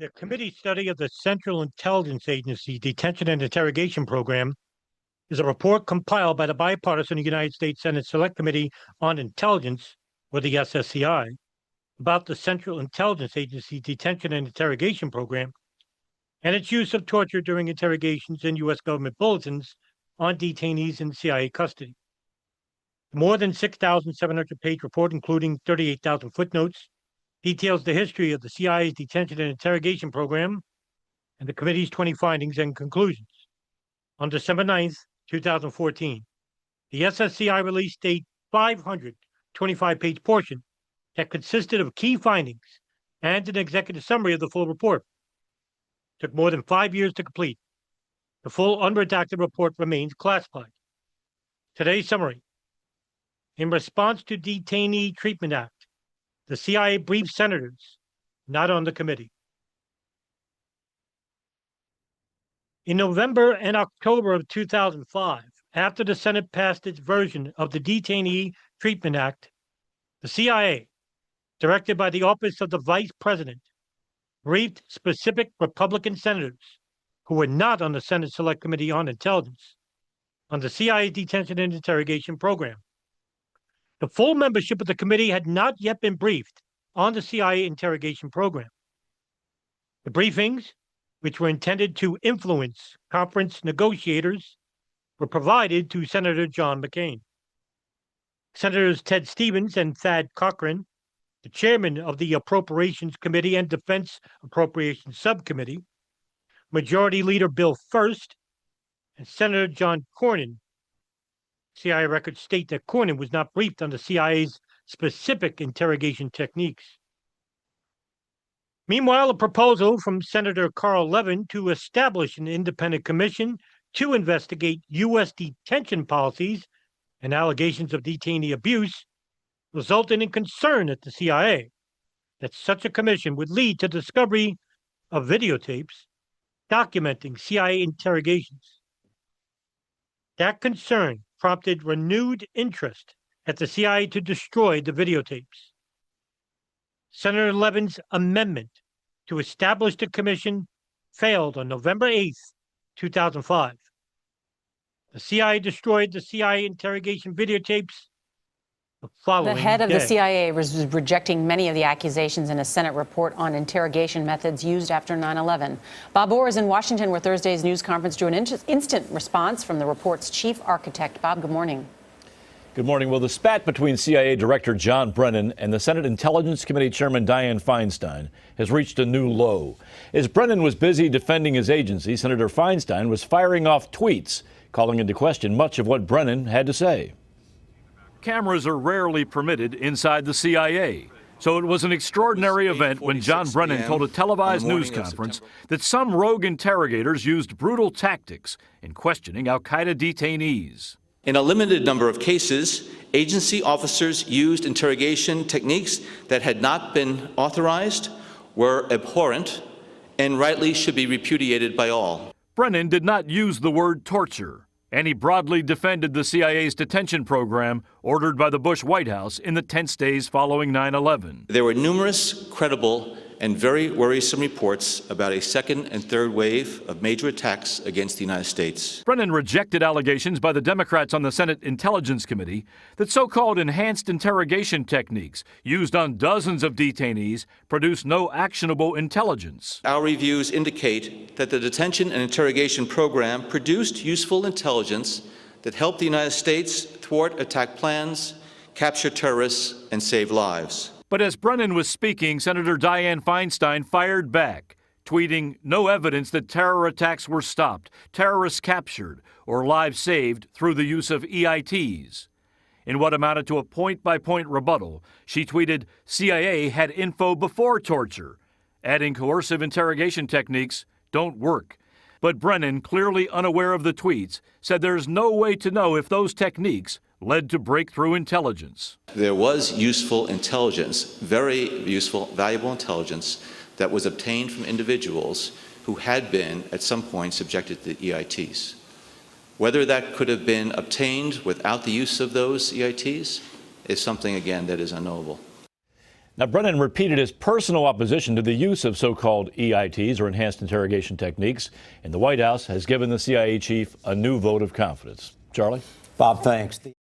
The committee study of the Central Intelligence Agency Detention and Interrogation Program is a report compiled by the bipartisan United States Senate Select Committee on Intelligence, or the SSCI, about the Central Intelligence Agency Detention and Interrogation Program and its use of torture during interrogations in U.S. government bulletins on detainees in CIA custody. The more than 6,700-page report, including 38,000 footnotes, details the history of the CIA's Detention and Interrogation Program and the committee's 20 findings and conclusions. On December 9th, 2014, the SSCI released a 525-page portion that consisted of key findings and an executive summary of the full report. It took more than 5 years to complete. The full unredacted report remains classified. Today's summary. In response to Detainee Treatment Act, the CIA briefed senators, not on the committee. In November and October of 2005, after the Senate passed its version of the Detainee Treatment Act, the CIA, directed by the Office of the Vice President, briefed specific Republican senators who were not on the Senate Select Committee on Intelligence on the CIA's Detention and Interrogation Program. The full membership of the committee had not yet been briefed on the CIA interrogation program. The briefings, which were intended to influence conference negotiators, were provided to Senator John McCain. Senators Ted Stevens and Thad Cochran, the chairman of the Appropriations Committee and Defense Appropriations Subcommittee, Majority Leader Bill First, and Senator John Cornyn. CIA records state that Cornyn was not briefed on the CIA's specific interrogation techniques. Meanwhile, a proposal from Senator Carl Levin to establish an independent commission to investigate U.S. detention policies and allegations of detainee abuse resulted in concern at the CIA that such a commission would lead to discovery of videotapes documenting CIA interrogations. That concern prompted renewed interest at the CIA to destroy the videotapes. Senator Levin's amendment to establish the commission failed on November 8th, 2005. The CIA destroyed the CIA interrogation videotapes the following day. The head of the CIA was rejecting many of the accusations in a Senate report on interrogation methods used after 9/11. Bob Orr is in Washington, where Thursday's news conference drew an instant response from the report's chief architect. Bob, good morning. Good morning. Well, the spat between CIA Director John Brennan and the Senate Intelligence Committee Chairman Dianne Feinstein has reached a new low. As Brennan was busy defending his agency, Senator Feinstein was firing off tweets, calling into question much of what Brennan had to say. Cameras are rarely permitted inside the CIA, so it was an extraordinary event when John Brennan told a televised news conference that some rogue interrogators used brutal tactics in questioning al-Qaeda detainees. In a limited number of cases, agency officers used interrogation techniques that had not been authorized, were abhorrent, and rightly should be repudiated by all. Brennan did not use the word torture, and he broadly defended the CIA's detention program ordered by the Bush White House in the tense days following 9/11. There were numerous credible and very worrisome reports about a second and third wave of major attacks against the United States. Brennan rejected allegations by the Democrats on the Senate Intelligence Committee that so-called enhanced interrogation techniques used on dozens of detainees produce no actionable intelligence. Our reviews indicate that the detention and interrogation program produced useful intelligence that helped the United States thwart attack plans, capture terrorists, and save lives. But as Brennan was speaking, Senator Dianne Feinstein fired back, tweeting no evidence that terror attacks were stopped, terrorists captured, or lives saved through the use of EITs. In what amounted to a point-by-point rebuttal, she tweeted CIA had info before torture, adding coercive interrogation techniques don't work. But Brennan, clearly unaware of the tweets, said there's no way to know if those techniques led to breakthrough intelligence. There was useful intelligence, very useful, valuable intelligence that was obtained from individuals who had been at some point subjected to EITs. Whether that could have been obtained without the use of those EITs is something, again, that is unknowable. Now, Brennan repeated his personal opposition to the use of so-called EITs, or enhanced interrogation techniques, and the White House has given the CIA chief a new vote of confidence. Charlie? Bob, thanks.